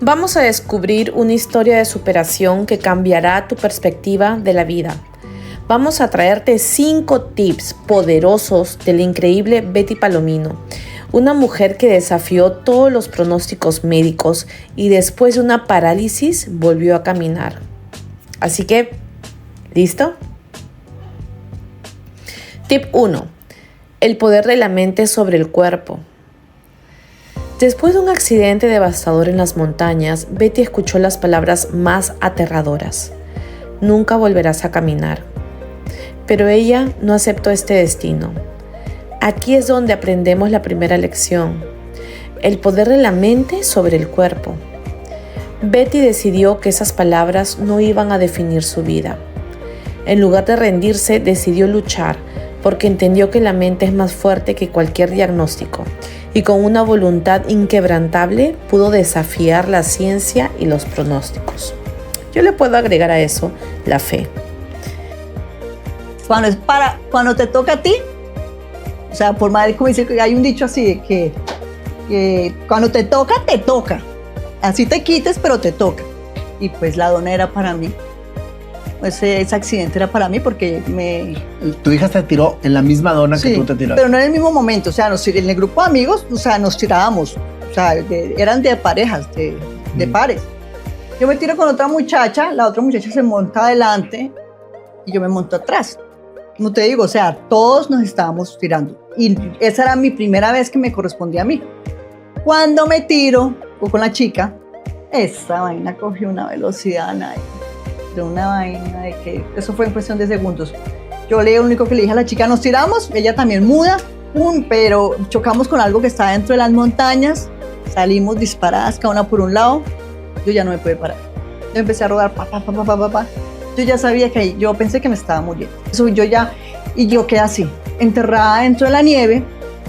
Vamos a descubrir una historia de superación que cambiará tu perspectiva de la vida. Vamos a traerte 5 tips poderosos de la increíble Betty Palomino, una mujer que desafió todos los pronósticos médicos y después de una parálisis volvió a caminar. Así que, ¿listo? Tip 1. El poder de la mente sobre el cuerpo. Después de un accidente devastador en las montañas, Betty escuchó las palabras más aterradoras. Nunca volverás a caminar. Pero ella no aceptó este destino. Aquí es donde aprendemos la primera lección. El poder de la mente sobre el cuerpo. Betty decidió que esas palabras no iban a definir su vida. En lugar de rendirse, decidió luchar, porque entendió que la mente es más fuerte que cualquier diagnóstico. Y con una voluntad inquebrantable pudo desafiar la ciencia y los pronósticos. Yo le puedo agregar a eso la fe. Cuando te toca a ti, o sea, por madre, como dice, hay un dicho así de que cuando te toca, así te quites, pero te toca. Y pues la dona era para mí. Ese accidente era para mí porque Tu hija se tiró en la misma dona sí, que tú te tiraste. pero no en el mismo momento, o sea, en el grupo de amigos, o sea, nos tirábamos, o sea, eran de parejas, de pares. Yo me tiro con otra muchacha, la otra muchacha se monta adelante y yo me monto atrás. Como te digo, o sea, todos nos estábamos tirando. Y esa era mi primera vez que me correspondía a mí. Cuando me tiro con la chica, esa vaina cogió una velocidad, de una vaina de que eso fue en cuestión de segundos. Yo lo único que le dije a la chica, nos tiramos, ella también muda, pero chocamos con algo que estaba dentro de las montañas, salimos disparadas cada una por un lado, yo ya no me pude parar. Yo empecé a rodar, Yo ya sabía que yo pensé que me estaba muriendo. Y yo quedé así, enterrada dentro de la nieve,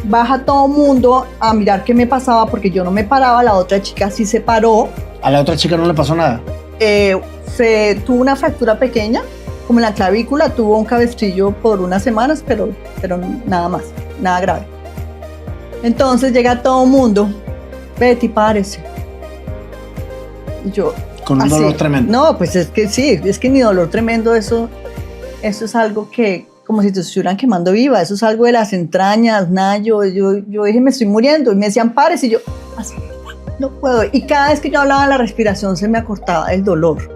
baja todo el mundo a mirar qué me pasaba porque yo no me paraba, la otra chica sí se paró. ¿A la otra chica no le pasó nada? Se tuvo una fractura pequeña, como en la clavícula, tuvo un cabestrillo por unas semanas, pero nada más, nada grave. Entonces llega todo el mundo, Betty, párese. Y yo... Con un dolor tremendo. No, pues es que sí, es que mi dolor tremendo, eso es algo que, como si te estuvieran quemando viva, eso es algo de las entrañas, nada, yo dije, me estoy muriendo, y me decían, párese, y yo, así, no puedo, y cada vez que yo hablaba la respiración se me acortaba el dolor.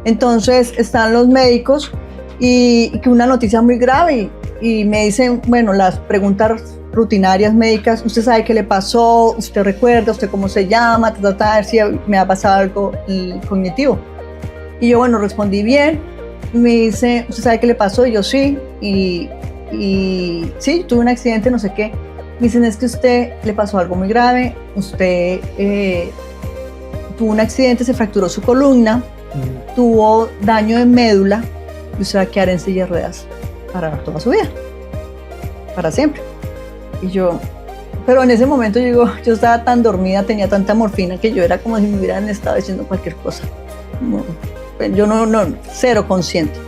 Entonces están los médicos y que una noticia muy grave y me dicen, bueno, las preguntas rutinarias médicas, usted sabe qué le pasó, usted recuerda, usted cómo se llama, a ver si me ha pasado algo cognitivo. Y yo, bueno, respondí bien. Me dice, ¿usted sabe qué le pasó? Y yo, sí. Y sí, tuve un accidente, no sé qué. Me dicen, es que usted le pasó algo muy grave, usted tuvo un accidente, se fracturó su columna, tuvo daño de médula y usted va a quedar en silla de ruedas para toda su vida, para siempre. Y yo, pero en ese momento yo estaba tan dormida, tenía tanta morfina que yo era como si me hubieran estado diciendo cualquier cosa. Yo cero consciente.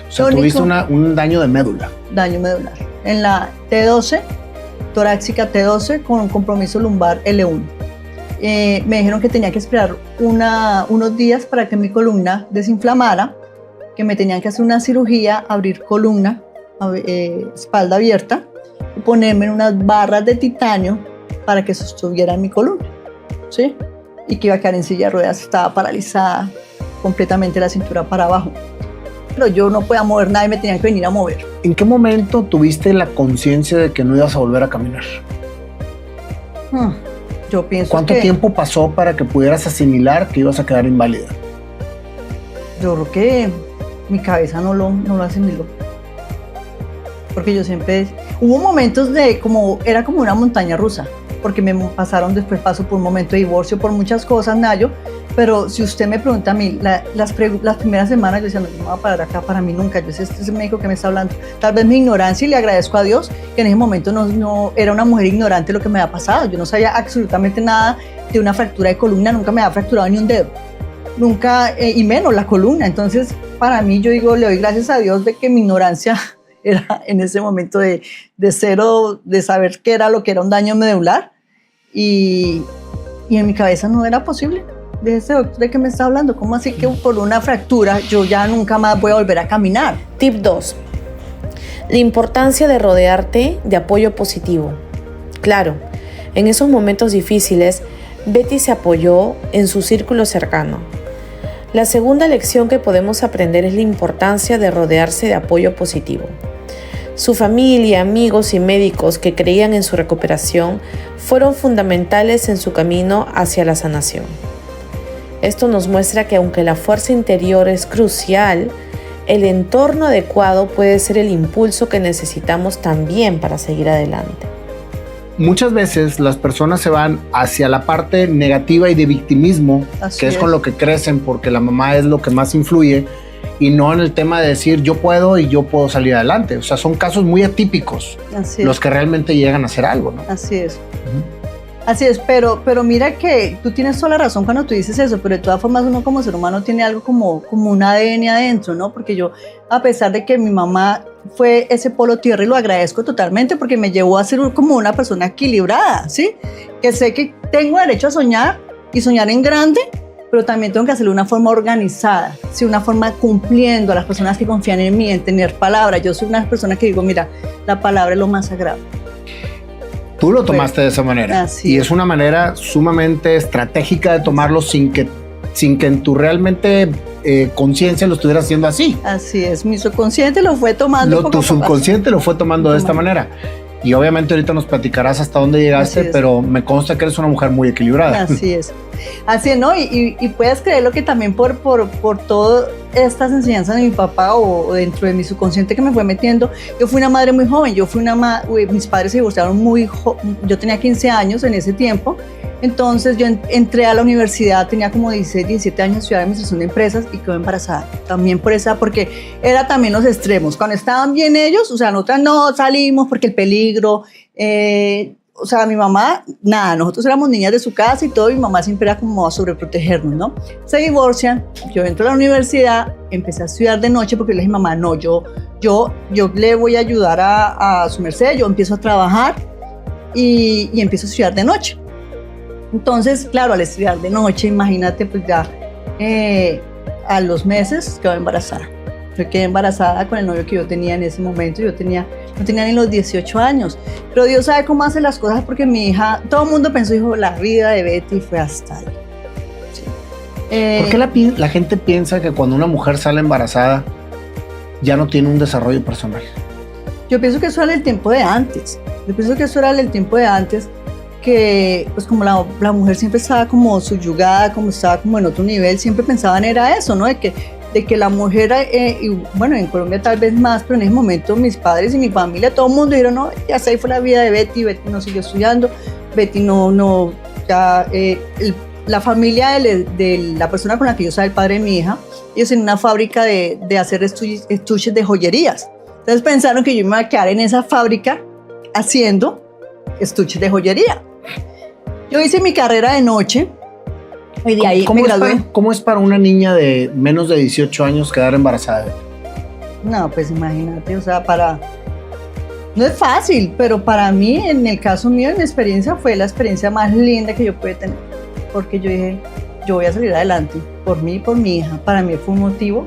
O sea, tuviste un daño de médula. Daño medular. En la T12, torácica T12 con un compromiso lumbar L1. Me dijeron que tenía que esperar unos días para que mi columna desinflamara, que me tenían que hacer una cirugía, abrir columna, espalda abierta, y ponerme en unas barras de titanio para que sostuviera mi columna, ¿sí? Y que iba a quedar en silla de ruedas, estaba paralizada completamente la cintura para abajo. Pero yo no podía mover nada y me tenían que venir a mover. ¿En qué momento tuviste la conciencia de que no ibas a volver a caminar? Yo pienso ¿Cuánto tiempo pasó para que pudieras asimilar que ibas a quedar inválida? Yo creo que mi cabeza no lo asimiló. Porque yo siempre... Hubo momentos era como una montaña rusa, porque me pasaron, después paso por un momento de divorcio, por muchas cosas, Nayo, pero si usted me pregunta a mí, las primeras semanas yo decía, no, yo no me voy a parar acá para mí nunca, yo decía, este es el médico que me está hablando. Tal vez mi ignorancia, y le agradezco a Dios, que en ese momento no era una mujer ignorante lo que me había pasado, yo no sabía absolutamente nada de una fractura de columna, nunca me había fracturado ni un dedo, nunca, y menos la columna. Entonces, para mí, yo digo, le doy gracias a Dios de que mi ignorancia era en ese momento de cero, de saber qué era lo que era un daño medular, y Y en mi cabeza no era posible. De ese doctor de que me está hablando, ¿cómo así que por una fractura yo ya nunca más voy a volver a caminar? Tip 2. La importancia de rodearte de apoyo positivo. Claro, en esos momentos difíciles, Betty se apoyó en su círculo cercano. La segunda lección que podemos aprender es la importancia de rodearse de apoyo positivo. Su familia, amigos y médicos que creían en su recuperación fueron fundamentales en su camino hacia la sanación. Esto nos muestra que aunque la fuerza interior es crucial, el entorno adecuado puede ser el impulso que necesitamos también para seguir adelante. Muchas veces las personas se van hacia la parte negativa y de victimismo, Así que es con lo que crecen porque la mamá es lo que más influye, y no en el tema de decir yo puedo y yo puedo salir adelante. O sea, son casos muy atípicos los que realmente llegan a hacer algo, ¿no? Así es. Así es, pero mira que tú tienes toda la razón cuando tú dices eso, pero de todas formas uno como ser humano tiene algo como un ADN adentro, ¿no? Porque yo, a pesar de que mi mamá fue ese polo tierra, y lo agradezco totalmente porque me llevó a ser como una persona equilibrada, ¿sí? Que sé que tengo derecho a soñar y soñar en grande, pero también tengo que hacerlo de una forma organizada, ¿sí? Una forma cumpliendo a las personas que confían en mí, en tener palabra. Yo soy una persona que digo, mira, la palabra es lo más sagrado. Tú lo tomaste de esa manera. Así y es una manera sumamente estratégica de tomarlo sin que en tu realmente conciencia lo estuvieras haciendo así. Así es, mi subconsciente lo fue tomando. Tu subconsciente lo fue tomando de esta manera. Y obviamente ahorita nos platicarás hasta dónde llegaste, pero me consta que eres una mujer muy equilibrada. Así es. Así es, ¿no? Y puedes creerlo que también por todas estas enseñanzas de mi papá o dentro de mi subconsciente que me fue metiendo, yo fui una madre muy joven. Mis padres se divorciaron muy joven. Yo tenía 15 años en ese tiempo. Entonces yo entré a la universidad, tenía como 16, 17 años, estudiaba administración de empresas y quedé embarazada. También porque era también los extremos. Cuando estaban bien ellos, o sea, nosotras no salimos porque el peligro, o sea, mi mamá, nada, nosotros éramos niñas de su casa y todo, y mi mamá siempre era como a sobreprotegernos, ¿no? Se divorcian, yo entro a la universidad, empecé a estudiar de noche porque le dije, mamá, no, yo le voy a ayudar a su merced, yo empiezo a trabajar y empiezo a estudiar de noche. Entonces, claro, al estudiar de noche, imagínate, pues ya a los meses quedé embarazada. Yo quedé embarazada con el novio que yo tenía en ese momento. No tenía ni los 18 años. Pero Dios sabe cómo hace las cosas porque mi hija, todo el mundo pensó, dijo, la vida de Betty fue hasta ahí. Sí. ¿Por qué la gente piensa que cuando una mujer sale embarazada ya no tiene un desarrollo personal? Yo pienso que eso era el tiempo de antes. Que pues como la mujer siempre estaba como subyugada, como estaba como en otro nivel, siempre pensaban era eso, ¿no? De que la mujer, y bueno, en Colombia tal vez más, pero en ese momento mis padres y mi familia, todo el mundo dijeron, no, ya ahí fue la vida de Betty no siguió estudiando, Betty la familia de la persona con la que yo soy, el padre de mi hija, ellos en una fábrica de hacer estuches de joyerías. Entonces pensaron que yo me iba a quedar en esa fábrica haciendo estuches de joyería. Yo hice mi carrera de noche y de ahí me gradué. ¿Cómo es para una niña de menos de 18 años quedar embarazada? No, pues imagínate, o sea, no es fácil, pero para mí, en el caso mío, mi experiencia fue la experiencia más linda que yo pude tener, porque yo dije, yo voy a salir adelante, por mí y por mi hija. Para mí fue un motivo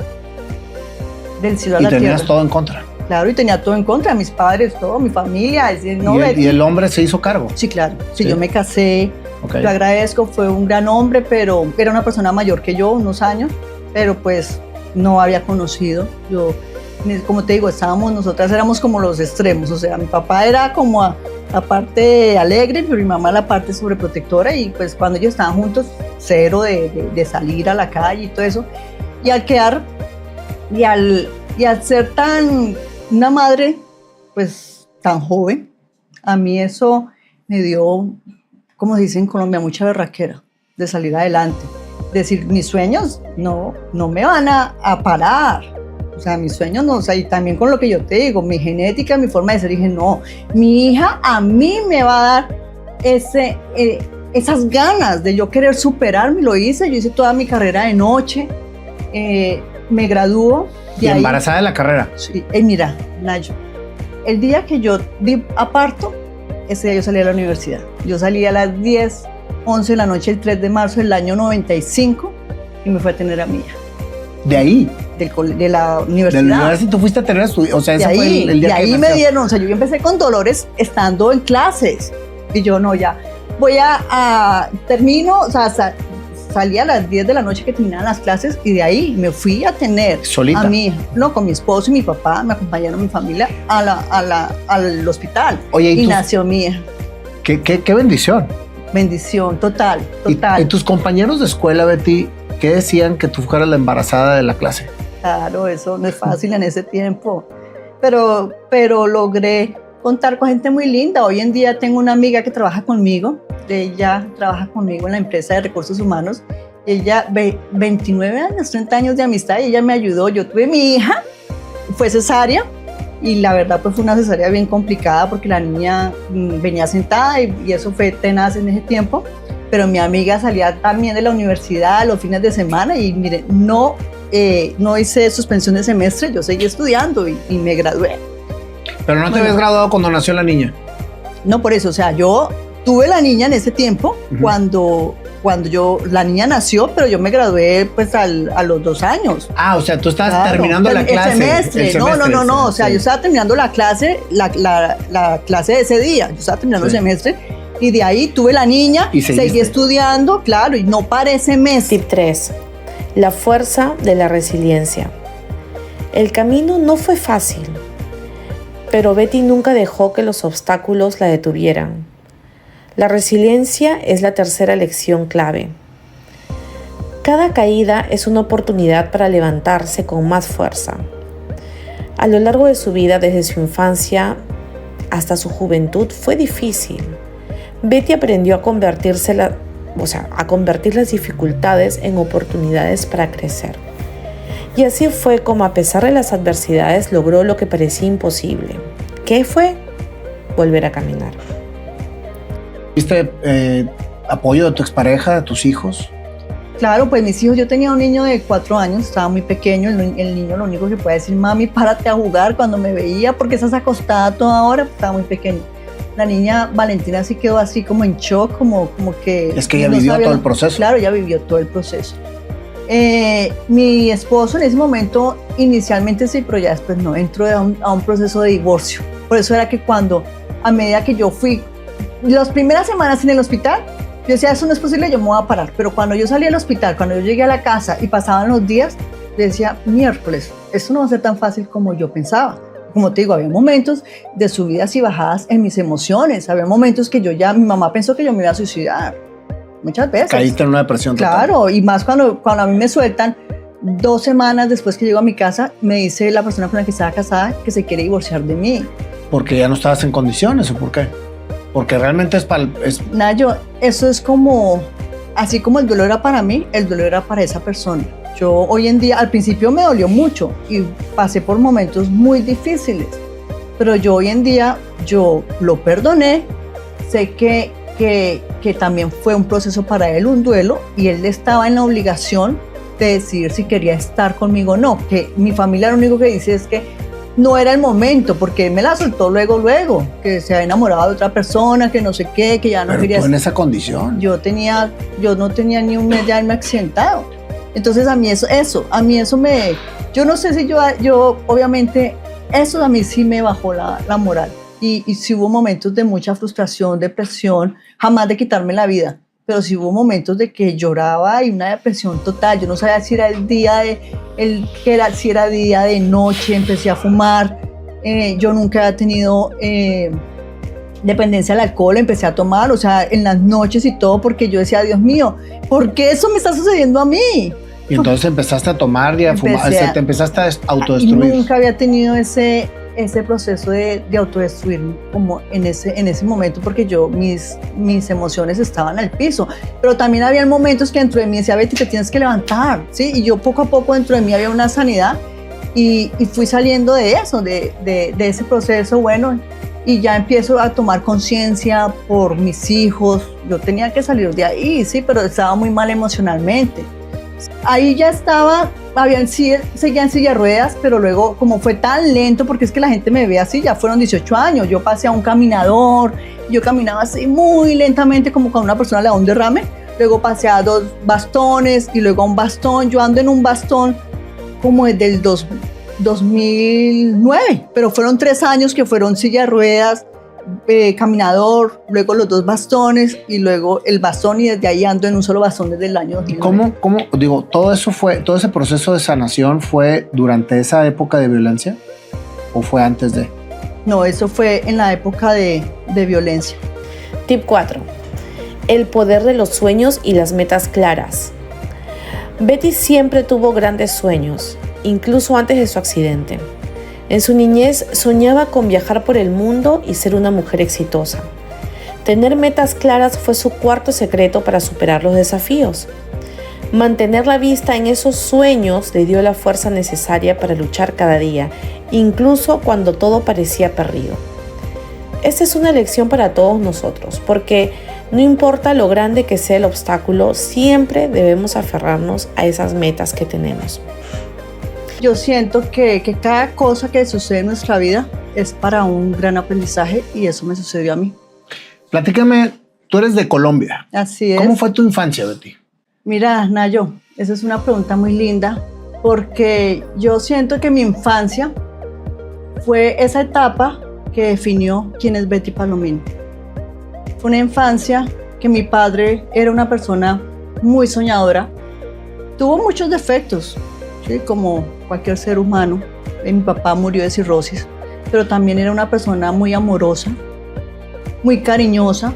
del cielo a la tierra. Y tenías todo en contra. Claro, y tenía todo en contra, mis padres, todo, mi familia. ¿Y el hombre se hizo cargo? Sí, claro. Sí, yo me casé, okay. Yo agradezco, fue un gran hombre, pero era una persona mayor que yo, unos años, pero pues no había conocido. Yo, como te digo, nosotras éramos como los extremos, o sea, mi papá era como la parte alegre, pero mi mamá la parte sobreprotectora, y pues cuando ellos estaban juntos, cero de salir a la calle y todo eso. Y al quedar, y al ser una madre, pues, tan joven, a mí eso me dio, como se dice en Colombia, mucha berraquera de salir adelante. Decir, mis sueños no me van a parar. O sea, mis sueños no, o sea, y también con lo que yo te digo, mi genética, mi forma de ser, dije, no, mi hija a mí me va a dar esas ganas de yo querer superarme. Lo hice, yo hice toda mi carrera de noche, me graduó. ¿Y embarazada de la carrera? Sí, mira, Nayo, el día que yo di a parto, ese día yo salí a la universidad. Yo salí a las 10 11 de la noche, el 3 de marzo del año 95, y me fue a tener a mi hija. ¿De ahí? De la universidad. ¿De la universidad tú fuiste a tener a tu hija? O sea, ese de fue ahí, el día de que ahí nació. me dieron, o sea, yo empecé con dolores estando en clases. Y yo, no, ya, voy termino, o sea, salí a las 10 de la noche que terminaban las clases, y de ahí me fui a tener ¿Solita? a mi hija, no, con mi esposo y mi papá, me acompañaron mi familia al hospital. Oye, y nació mi hija. Qué bendición. Bendición, total. ¿Y tus compañeros de escuela, Betty, qué decían que tú fueras la embarazada de la clase? Claro, eso no es fácil en ese tiempo, pero logré contar con gente muy linda. Hoy en día tengo una amiga que trabaja conmigo, ella trabaja conmigo en la empresa de recursos humanos. Ella, 29 años, 30 años de amistad, y ella me ayudó. Yo tuve mi hija, fue cesárea, y la verdad pues fue una cesárea bien complicada porque la niña venía sentada y eso fue tenaz en ese tiempo. Pero mi amiga salía también de la universidad los fines de semana, y mire, no hice suspensión de semestre, yo seguí estudiando y me gradué. ¿Pero no te habías graduado cuando nació la niña? No, por eso, o sea, yo tuve la niña en ese tiempo, cuando la niña nació, pero yo me gradué pues a los 2 años. Ah, o sea, tú estabas terminando la clase. El semestre. No, o sea, yo estaba terminando la clase, la clase de ese día, yo estaba terminando el semestre, y de ahí tuve la niña, y seguí estudiando, claro, y no paré semestre. Tip 3. La fuerza de la resiliencia. El camino no fue fácil, pero Betty nunca dejó que los obstáculos la detuvieran. La resiliencia es la tercera lección clave. Cada caída es una oportunidad para levantarse con más fuerza. A lo largo de su vida, desde su infancia hasta su juventud, fue difícil. Betty aprendió a convertir las dificultades en oportunidades para crecer. Y así fue como, a pesar de las adversidades, logró lo que parecía imposible. ¿Qué fue? Volver a caminar. ¿Tuviste apoyo de tu expareja, de tus hijos? Claro, pues mis hijos, yo tenía un niño de 4 años, estaba muy pequeño, el niño lo único que puede decir, mami, párate a jugar, cuando me veía, porque estás acostada toda hora, pues estaba muy pequeño. La niña Valentina sí quedó así como en shock, como que... Es que ella vivió todo el proceso. Claro, ella vivió todo el proceso. Mi esposo en ese momento inicialmente sí, pero ya después no, entró a un proceso de divorcio. Por eso era que a medida que yo fui, las primeras semanas en el hospital, yo decía, eso no es posible, yo me voy a parar. Pero cuando yo salí del hospital, cuando yo llegué a la casa y pasaban los días, yo decía, miércoles, esto no va a ser tan fácil como yo pensaba. Como te digo, había momentos de subidas y bajadas en mis emociones. Había momentos que mi mamá pensó que yo me iba a suicidar. Muchas veces. Caíste en una depresión total. Claro, y más cuando a mí me sueltan, 2 semanas después que llego a mi casa, me dice la persona con la que estaba casada que se quiere divorciar de mí. ¿Porque ya no estabas en condiciones o por qué? Porque realmente Nayo, eso es como, así como el dolor era para mí, el dolor era para esa persona. Yo hoy en día, al principio me dolió mucho y pasé por momentos muy difíciles, pero yo hoy en día, yo lo perdoné, sé que también fue un proceso para él, un duelo, y él estaba en la obligación de decidir si quería estar conmigo o no, que mi familia lo único que dice es que no era el momento, porque él me la soltó luego, que se había enamorado de otra persona, que no sé qué, que ya no pero quería... tú en esa condición. Yo no tenía ni un mes de haberme accidentado. Entonces a mí eso me... Yo no sé si yo obviamente, eso a mí sí me bajó la moral. Y sí hubo momentos de mucha frustración, depresión, jamás de quitarme la vida, pero sí hubo momentos de que lloraba y una depresión total. Yo no sabía si era si era día de noche, empecé a fumar. Yo nunca había tenido dependencia al alcohol, empecé a tomar, o sea, en las noches y todo, porque yo decía, Dios mío, ¿por qué eso me está sucediendo a mí? Y entonces empezaste a tomar y a fumar, te empezaste a autodestruir. Nunca había tenido ese proceso de autodestruirme como en ese momento, porque mis emociones estaban al piso, pero también había momentos que dentro de mí decía, Betty, te tienes que levantar, ¿sí? Y yo poco a poco dentro de mí había una sanidad y fui saliendo de eso, de ese proceso, bueno, y ya empiezo a tomar conciencia por mis hijos. Yo tenía que salir de ahí, sí, pero estaba muy mal emocionalmente. Ahí ya seguía en silla de ruedas, pero luego como fue tan lento, porque es que la gente me ve así, ya fueron 18 años, yo pasé a un caminador, yo caminaba así muy lentamente como cuando una persona le da un derrame, luego pasé a 2 bastones y luego a un bastón, yo ando en un bastón como desde el 2009, pero fueron 3 años que fueron silla de ruedas, caminador, luego los 2 bastones y luego el bastón, y desde ahí ando en un solo bastón desde el año 2009. ¿Cómo, digo, todo ese proceso de sanación fue durante esa época de violencia o fue antes de? No, eso fue en la época de violencia. Tip 4. El poder de los sueños y las metas claras. Betty siempre tuvo grandes sueños, incluso antes de su accidente. En su niñez soñaba con viajar por el mundo y ser una mujer exitosa. Tener metas claras fue su cuarto secreto para superar los desafíos. Mantener la vista en esos sueños le dio la fuerza necesaria para luchar cada día, incluso cuando todo parecía perdido. Esta es una lección para todos nosotros, porque no importa lo grande que sea el obstáculo, siempre debemos aferrarnos a esas metas que tenemos. Yo siento que cada cosa que sucede en nuestra vida es para un gran aprendizaje, y eso me sucedió a mí. Platícame, tú eres de Colombia. Así es. ¿Cómo fue tu infancia, Betty? Mira, Nayo, esa es una pregunta muy linda, porque yo siento que mi infancia fue esa etapa que definió quién es Betty Palomino. Fue una infancia que mi padre era una persona muy soñadora, tuvo muchos defectos, ¿sí? Como cualquier ser humano. Mi papá murió de cirrosis, pero también era una persona muy amorosa, muy cariñosa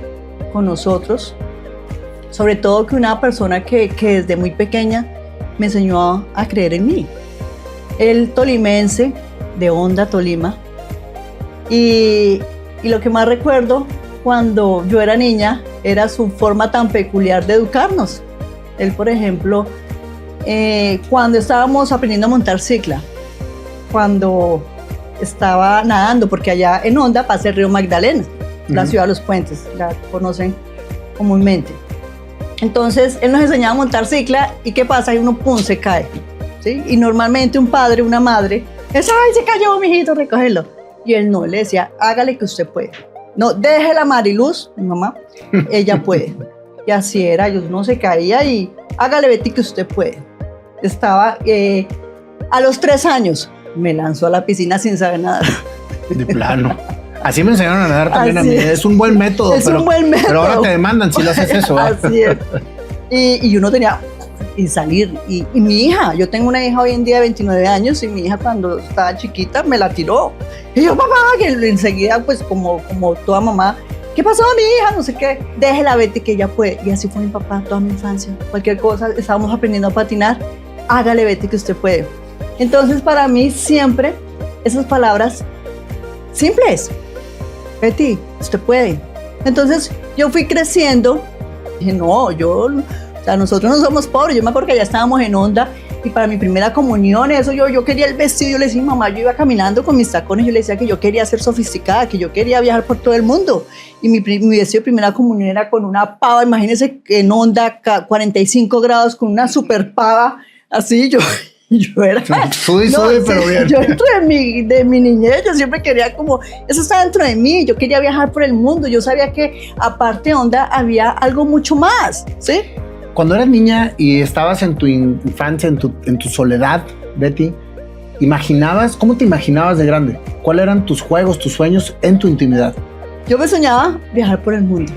con nosotros, sobre todo que una persona que desde muy pequeña me enseñó a creer en mí. Él tolimense, de Honda, Tolima, y lo que más recuerdo cuando yo era niña era su forma tan peculiar de educarnos. Él, por ejemplo, cuando estábamos aprendiendo a montar cicla, cuando estaba nadando, porque allá en Honda pasa el río Magdalena, la ciudad de los puentes, la conocen comúnmente. Entonces, él nos enseñaba a montar cicla, y ¿qué pasa? Y uno, pum, se cae, ¿sí? Y normalmente un padre, una madre, es, ¡ay, se cayó, mijito, recógelo! Y él no, le decía, hágale que usted puede. No, déjela a Mariluz, mi mamá, ella puede. Y así era, uno se caía y hágale, Betty, que usted puede. Estaba, a los 3 años, me lanzó a la piscina sin saber nadar. De plano. Así me enseñaron a nadar también a mí. Es un buen método. Pero ahora te demandan si lo haces eso. Así es. Y uno tenía que salir. Y mi hija, yo tengo una hija hoy en día de 29 años, y mi hija cuando estaba chiquita me la tiró. Y yo, papá, que enseguida, pues como toda mamá, ¿qué pasó, mi hija? No sé qué, déjela, Betty, que ella puede. Y así fue mi papá toda mi infancia. Cualquier cosa, estábamos aprendiendo a patinar, hágale, Betty, que usted puede. Entonces, para mí siempre esas palabras simples, Betty, usted puede. Entonces, yo fui creciendo, dije, no, nosotros no somos pobres. Yo me acuerdo que ya estábamos en Honda, y para mi primera comunión, eso yo quería el vestido. Yo le decía a mi mamá, yo iba caminando con mis tacones, yo le decía que yo quería ser sofisticada, que yo quería viajar por todo el mundo. Y mi vestido de primera comunión era con una pava, imagínense, en Honda, 45 grados, con una super pava, así. Yo era... pero bien. Yo dentro de mi niñez, yo siempre quería eso estaba dentro de mí, yo quería viajar por el mundo. Yo sabía que aparte de Honda había algo mucho más, ¿sí? Cuando eras niña y estabas en tu infancia, en tu soledad, Betty, ¿cómo te imaginabas de grande? ¿Cuáles eran tus juegos, tus sueños en tu intimidad? Yo me soñaba viajar por el mundo.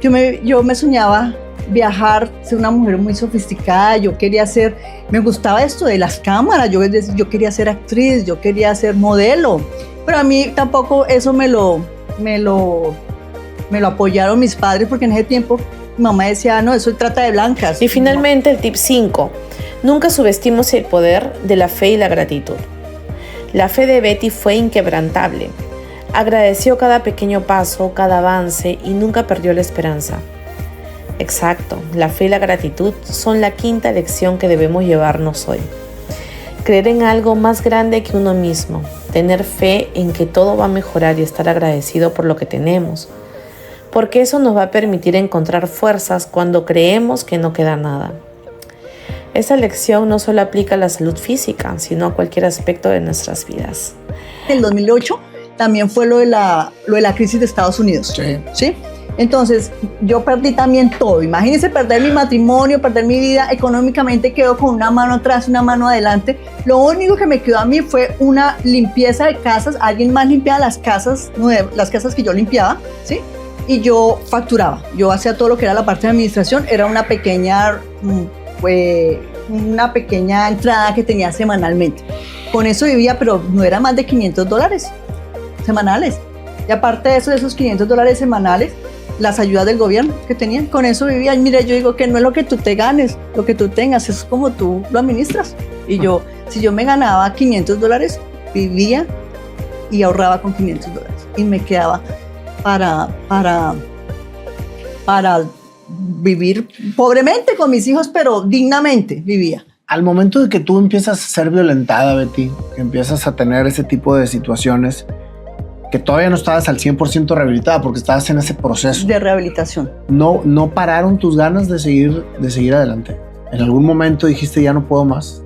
Yo me soñaba viajar, ser una mujer muy sofisticada. Me gustaba esto de las cámaras. Yo quería ser actriz, yo quería ser modelo. Pero a mí tampoco eso me lo apoyaron mis padres, porque en ese tiempo mi mamá decía, no, eso trata de blancas. Y finalmente el tip 5. Nunca subestimemos el poder de la fe y la gratitud. La fe de Betty fue inquebrantable. Agradeció cada pequeño paso, cada avance, y nunca perdió la esperanza. Exacto, la fe y la gratitud son la 5ª lección que debemos llevarnos hoy. Creer en algo más grande que uno mismo, tener fe en que todo va a mejorar y estar agradecido por lo que tenemos, porque eso nos va a permitir encontrar fuerzas cuando creemos que no queda nada. Esta lección no solo aplica a la salud física, sino a cualquier aspecto de nuestras vidas. En el 2008 también fue lo de la crisis de Estados Unidos. Sí. ¿Sí? Entonces, yo perdí también todo. Imagínense perder mi matrimonio, perder mi vida. Económicamente quedo con una mano atrás, una mano adelante. Lo único que me quedó a mí fue una limpieza de casas. Alguien más limpiaba las casas que yo limpiaba, ¿sí? Y yo facturaba. Yo hacía todo lo que era la parte de administración. Era una pequeña entrada que tenía semanalmente. Con eso vivía, pero no era más de $500 semanales. Y aparte de eso, de esos $500 semanales, las ayudas del gobierno que tenían, con eso vivía. Y mira, yo digo que no es lo que tú te ganes, lo que tú tengas, es como tú lo administras. Y yo, si yo me ganaba $500, vivía y ahorraba con $500. Y me quedaba para vivir pobremente con mis hijos, pero dignamente vivía. Al momento de que tú empiezas a ser violentada, Betty, que empiezas a tener ese tipo de situaciones, que todavía no estabas al 100% rehabilitada porque estabas en ese proceso de rehabilitación. No pararon tus ganas de seguir adelante. ¿En algún momento dijiste ya no puedo más?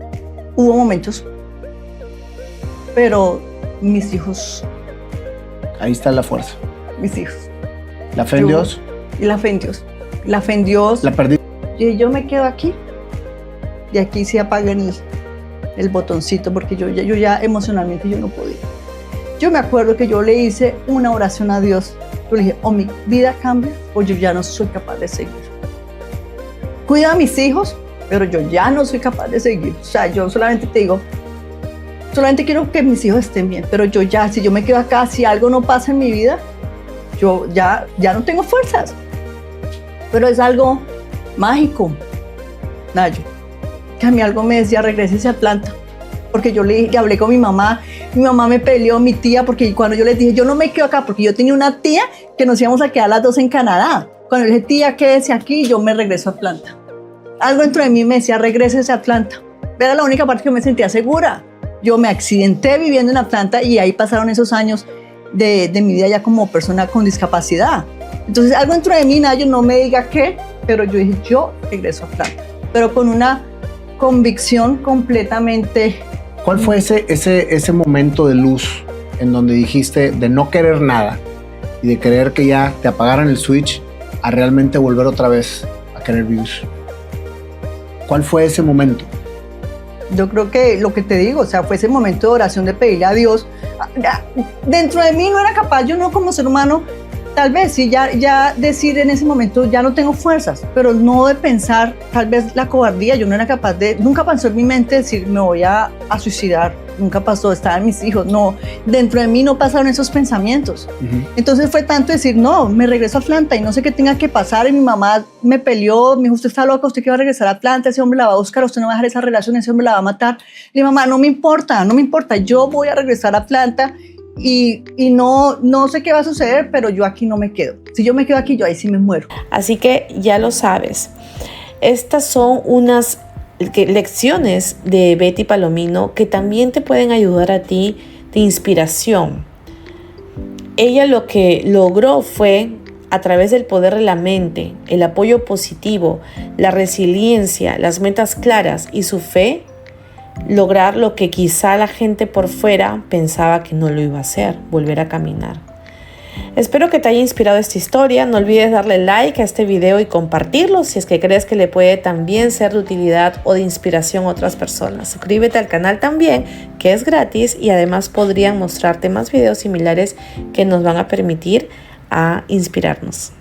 Hubo momentos, pero mis hijos. Ahí está la fuerza. Mis hijos. ¿La fe en Dios? Y la fe en Dios. La fe en Dios. La perdí. Y yo me quedo aquí. Y aquí se apaga el botoncito porque yo ya emocionalmente yo no podía. Yo me acuerdo que yo le hice una oración a Dios. Yo le dije, o mi vida cambia o yo ya no soy capaz de seguir. Cuida a mis hijos, pero yo ya no soy capaz de seguir. O sea, yo solamente te digo, solamente quiero que mis hijos estén bien, pero yo ya, si yo me quedo acá, si algo no pasa en mi vida, yo ya no tengo fuerzas. Pero es algo mágico, Nayo, que a mí algo me decía, regrésese a Atlanta. Porque yo le hablé con mi mamá me peleó, mi tía, porque cuando yo les dije, yo no me quedo acá, porque yo tenía una tía que nos íbamos a quedar las dos en Canadá. Cuando le dije, tía, quédese aquí, yo me regreso a Atlanta. Algo dentro de mí me decía, regrésese a Atlanta. Era la única parte que me sentía segura. Yo me accidenté viviendo en Atlanta y ahí pasaron esos años de mi vida ya como persona con discapacidad. Entonces, algo dentro de mí, Nayo, no me diga qué, pero yo dije, yo regreso a Atlanta. Pero con una convicción completamente. ¿Cuál fue ese momento de luz en donde dijiste de no querer nada y de querer que ya te apagaran el switch a realmente volver otra vez a querer vivir? ¿Cuál fue ese momento? Yo creo que lo que te digo, o sea, fue ese momento de oración, de pedirle a Dios. Dentro de mí no era capaz, yo no como ser humano, tal vez sí, ya decir en ese momento ya no tengo fuerzas, pero no de pensar, tal vez la cobardía, yo no era capaz de, nunca pasó en mi mente decir me voy a suicidar, nunca pasó, estaban mis hijos, no, dentro de mí no pasaron esos pensamientos. Entonces fue tanto decir, no, me regreso a Atlanta y no sé qué tenga que pasar, y mi mamá me peleó, me dijo, usted está loca, usted que va a regresar a Atlanta, ese hombre la va a buscar, usted no va a dejar esa relación, ese hombre la va a matar. Le dije, mamá, no me importa, yo voy a regresar a Atlanta. Y no sé qué va a suceder, pero yo aquí no me quedo. Si yo me quedo aquí, yo ahí sí me muero. Así que ya lo sabes. Estas son unas lecciones de Betty Palomino que también te pueden ayudar a ti de inspiración. Ella lo que logró fue, a través del poder de la mente, el apoyo positivo, la resiliencia, las metas claras y su fe, lograr lo que quizá la gente por fuera pensaba que no lo iba a hacer, volver a caminar. Espero que te haya inspirado esta historia. No olvides darle like a este video y compartirlo si es que crees que le puede también ser de utilidad o de inspiración a otras personas. Suscríbete al canal también, que es gratis, y además podrían mostrarte más videos similares que nos van a permitir a inspirarnos.